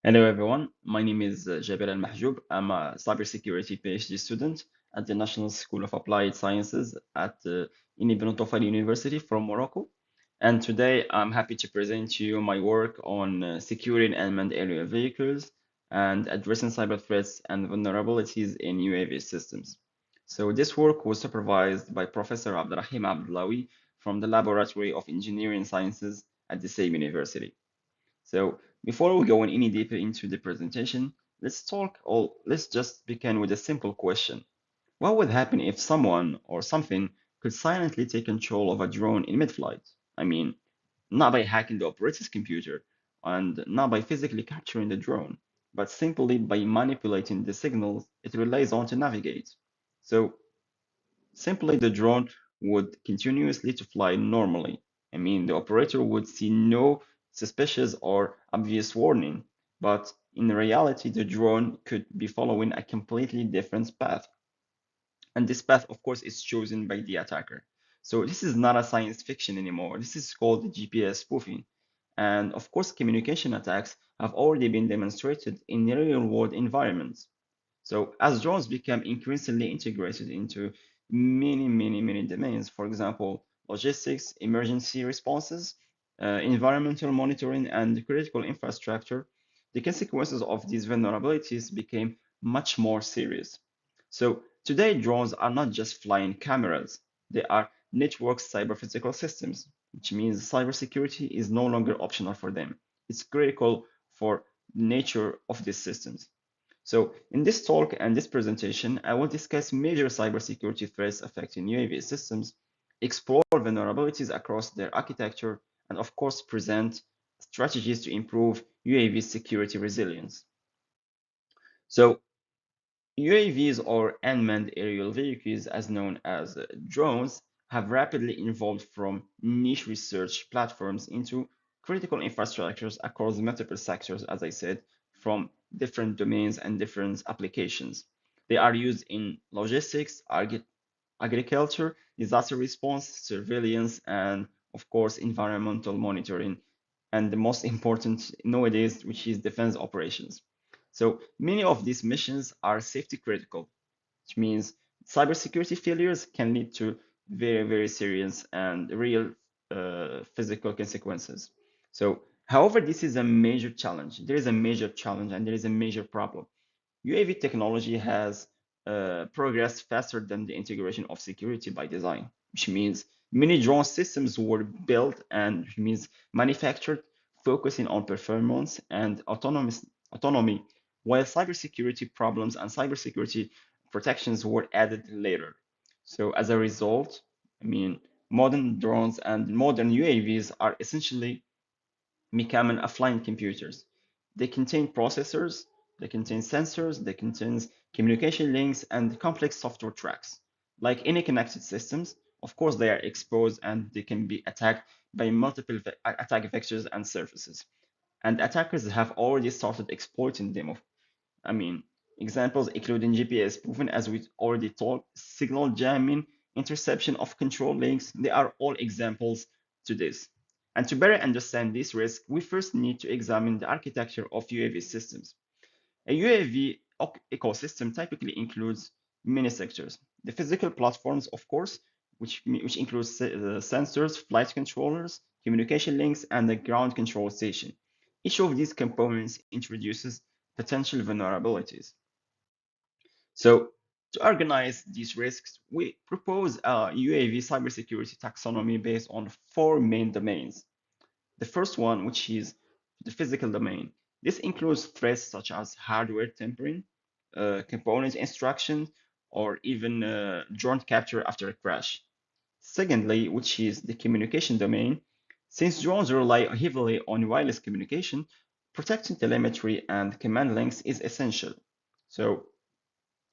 Hello, everyone. My name is Jaber Al Mahjoub. I'm a cybersecurity PhD student at the National School of Applied Sciences at Ibn Tufayl University from Morocco. And today I'm happy to present to you my work on securing unmanned aerial vehicles and addressing cyber threats and vulnerabilities in UAV systems. So this work was supervised by Professor Abdurrahim Abdullawi from the Laboratory of Engineering Sciences at the same university. So before we go in any deeper into the presentation, let's just begin with a simple question. What would happen if someone or something could silently take control of a drone in mid-flight? I mean, not by hacking the operator's computer and not by physically capturing the drone, but simply by manipulating the signals it relies on to navigate. So simply, the drone would continuously to fly normally. I mean, the operator would see no suspicious or obvious warning, but in reality, the drone could be following a completely different path. And this path, of course, is chosen by the attacker. So this is not a science fiction anymore. This is called GPS spoofing. And of course, communication attacks have already been demonstrated in real-world environments. So as drones become increasingly integrated into many domains, for example, logistics, emergency responses, environmental monitoring, and critical infrastructure, the consequences of these vulnerabilities became much more serious. So today, drones are not just flying cameras, they are network cyber physical systems, which means cybersecurity is no longer optional for them. It's critical for the nature of these systems. So in this talk and this presentation, I will discuss major cybersecurity threats affecting UAV systems, explore vulnerabilities across their architecture, and of course, present strategies to improve UAV security resilience. So UAVs or unmanned aerial vehicles, as known as drones, have rapidly evolved from niche research platforms into critical infrastructures across multiple sectors, as I said, from different domains and different applications. They are used in logistics, agriculture, disaster response, surveillance, and of course, environmental monitoring. And the most important nowadays, which is defense operations. So many of these missions are safety critical, which means cybersecurity failures can lead to very serious and real physical consequences. So, however, this is a major challenge. There is a major challenge and there is a major problem. UAV technology has progressed faster than the integration of security by design, which means many drone systems were built and which means manufactured focusing on performance and autonomy, while cybersecurity problems and cybersecurity protections were added later. So as a result, I mean, modern drones and modern UAVs are essentially becoming offline computers. They contain processors, they contain sensors, they contain communication links, and complex software tracks. Like any connected systems, of course, they are exposed and they can be attacked by multiple attack vectors and surfaces. And attackers have already started exploiting them. I mean, examples including GPS spoofing, as we already talked, signal jamming, interception of control links. They are all examples to this. And to better understand this risk, we first need to examine the architecture of UAV systems. A UAV ecosystem typically includes many sectors. The physical platforms, of course, which includes sensors, flight controllers, communication links, and the ground control station. Each of these components introduces potential vulnerabilities. So to organize these risks, we propose a UAV cybersecurity taxonomy based on four main domains. The first one, which is the physical domain. This includes threats such as hardware tampering, component instruction, or even drone capture after a crash. Secondly, which is the communication domain. Since drones rely heavily on wireless communication, protecting telemetry and command links is essential. So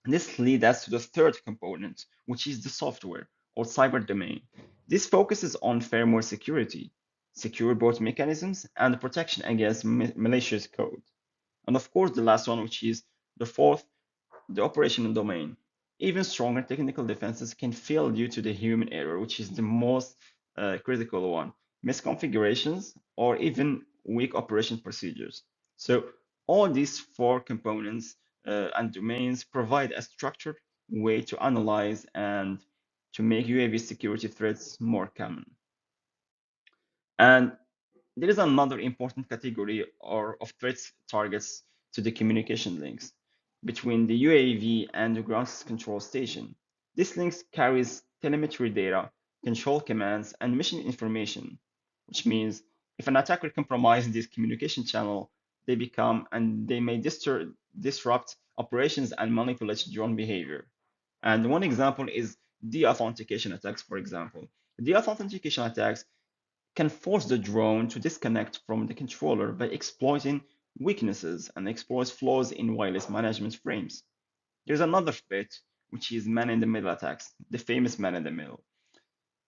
this leads us to the third component, which is the software or cyber domain. This focuses on firmware security, secure boot mechanisms, and protection against malicious code. And of course, the last one, which is the fourth, the operational domain. Even stronger technical defenses can fail due to the human error, which is the most critical one, misconfigurations, or even weak operation procedures. So All these four components and domains provide a structured way to analyze and to make UAV security threats more common. And there is another important category of threats targets to the communication links between the UAV and the ground control station. This link carries telemetry data, control commands, and mission information, which means if an attacker compromises this communication channel, they may disrupt operations and manipulate drone behavior. And one example is deauthentication attacks, for example. Deauthentication attacks can force the drone to disconnect from the controller by exploiting weaknesses and exploits flaws in wireless management frames. There's another threat, which is man-in-the-middle attacks, the famous man-in-the-middle.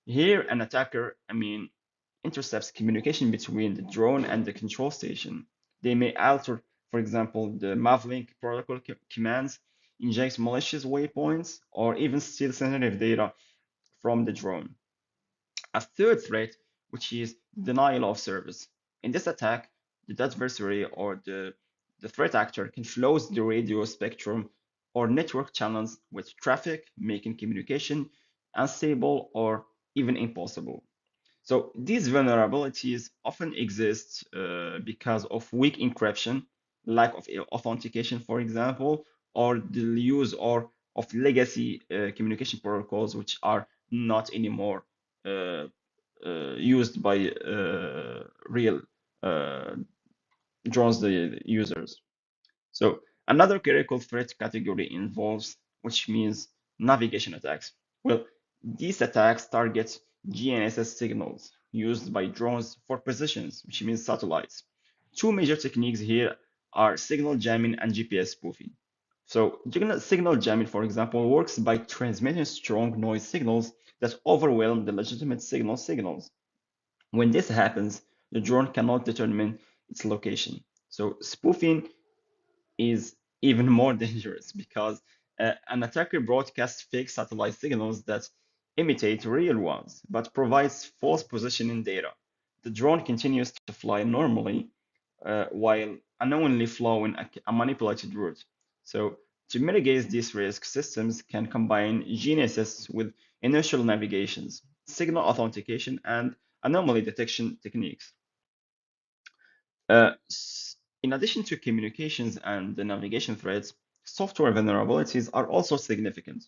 Here, an attacker, intercepts communication between the drone and the control station. They may alter, for example, the Mavlink protocol commands, inject malicious waypoints, or even steal sensitive data from the drone. A third threat, which is denial of service. In this attack, the adversary or the threat actor can close the radio spectrum or network channels with traffic, making communication unstable or even impossible. So these vulnerabilities often exist because of weak encryption, lack of authentication, for example, or the use of legacy communication protocols, which are not anymore uh, used by real uh, drones, the users. So another critical threat category involves, which means navigation attacks. Well, these attacks target GNSS signals used by drones for positions, which means satellites. Two major techniques here are signal jamming and GPS spoofing. So signal jamming, for example, works by transmitting strong noise signals that overwhelm the legitimate signals. When this happens, the drone cannot determine its location. So spoofing is even more dangerous because an attacker broadcasts fake satellite signals that imitate real ones but provides false positioning data. The drone continues to fly normally while unknowingly following a manipulated route. So to mitigate this risk, systems can combine GNSS with inertial navigations, signal authentication, and anomaly detection techniques. Uh, in addition to communications and the navigation threats, software vulnerabilities are also significant.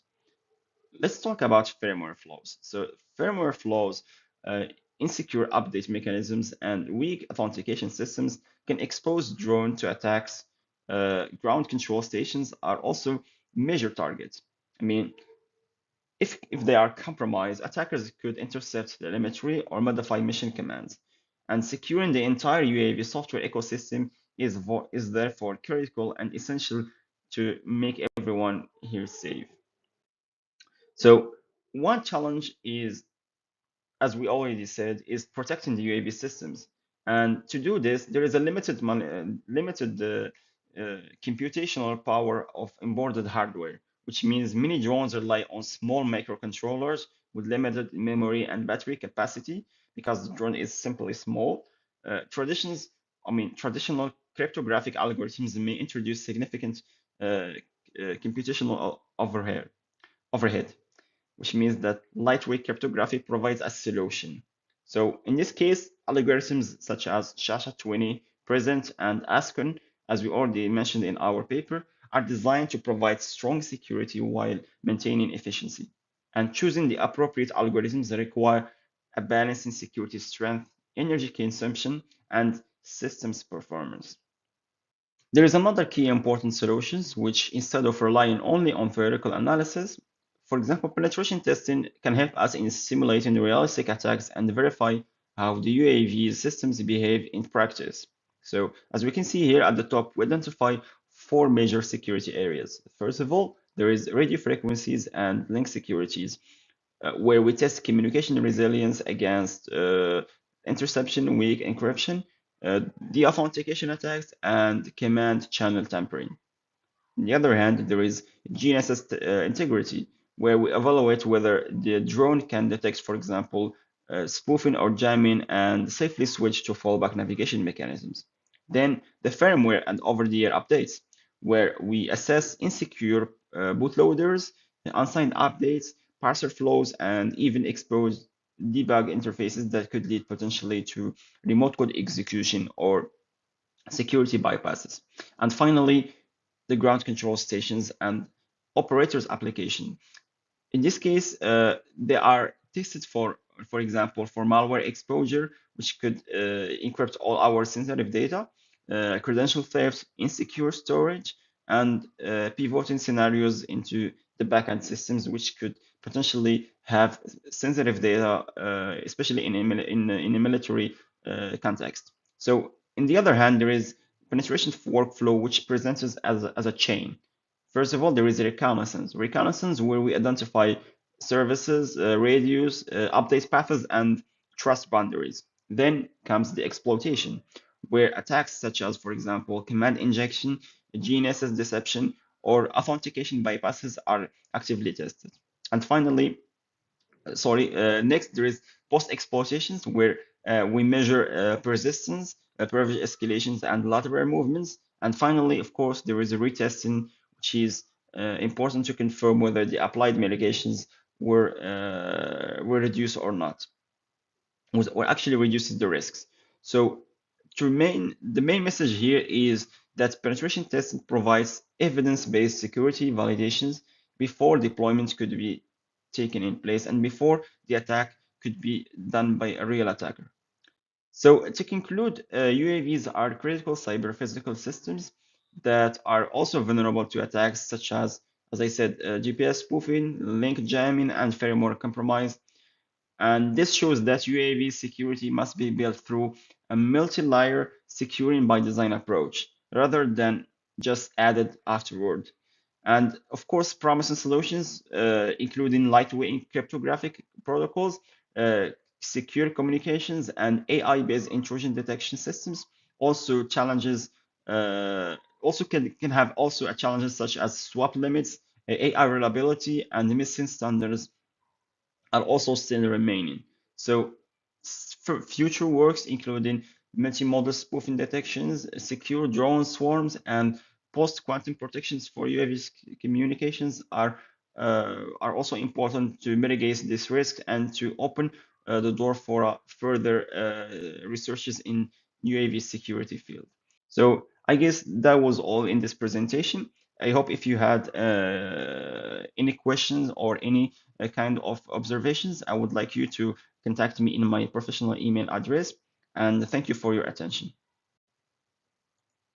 Let's talk about firmware flaws. So firmware flaws, uh, insecure update mechanisms, and weak authentication systems can expose drone to attacks. Ground control stations are also major targets. I mean, if they are compromised, attackers could intercept telemetry or modify mission commands. And securing the entire UAV software ecosystem is therefore critical and essential to make everyone here safe. So one challenge is, as we already said, is protecting the UAV systems. And to do this, there is a limited computational power of onboarded hardware, which means many drones rely on small microcontrollers with limited memory and battery capacity because the drone is simply small. Traditional cryptographic algorithms may introduce significant computational overhead, which means that lightweight cryptography provides a solution. So in this case, algorithms such as SHA-2, Present, and Ascon, as we already mentioned in our paper, are designed to provide strong security while maintaining efficiency. And choosing the appropriate algorithms require a balance in security strength, energy consumption, and systems performance. There is another key important solutions, which instead of relying only on theoretical analysis, for example, penetration testing can help us in simulating realistic attacks and verify how the UAV systems behave in practice. So as we can see here at the top, we identify four major security areas. First of all, there is radio frequencies and link securities, where we test communication resilience against interception, weak encryption, deauthentication attacks, and command channel tampering. On the other hand, there is GNSS integrity, where we evaluate whether the drone can detect, for example, spoofing or jamming and safely switch to fallback navigation mechanisms. Then the firmware and over-the-air updates, where we assess insecure bootloaders, unsigned updates, parser flows, and even expose debug interfaces that could lead potentially to remote code execution or security bypasses. And finally, the ground control stations and operators application. In this case, they are tested for example, for malware exposure, which could encrypt all our sensitive data, credential theft, insecure storage, and pivoting scenarios into the backend systems, which could potentially have sensitive data, especially in a military context. So, in the other hand, there is penetration workflow, which presents us as a chain. First of all, there is reconnaissance. Reconnaissance, where we identify services, radios, update paths, and trust boundaries. Then comes the exploitation, where attacks such as, for example, command injection, GNSS deception, or authentication bypasses are actively tested. And finally, next there is post exploitations, where we measure persistence, privilege escalations, and lateral movements. And finally, of course, there is a retesting, which is important to confirm whether the applied mitigations were reduced or not, or actually reduces the risks. So the main message here is that penetration testing provides evidence-based security validations before deployment could be taken in place and before the attack could be done by a real attacker. So to conclude, UAVs are critical cyber-physical systems that are also vulnerable to attacks such as I said, GPS spoofing, link jamming, and firmware compromise. And this shows that UAV security must be built through a multi-layer securing by design approach rather than just added afterward. And of course, promising solutions, including lightweight cryptographic protocols, secure communications, and AI-based intrusion detection systems, also challenges, also can have also a challenges such as swap limits, AI reliability, and missing standards are also still remaining. So for future works, including multi-modal spoofing detections, secure drone swarms, and post-quantum protections for UAV communications are also important to mitigate this risk and to open the door for further researches in UAV security field. So I guess that was all in this presentation. I hope if you had any questions or any kind of observations, I would like you to contact me in my professional email address. And thank you for your attention.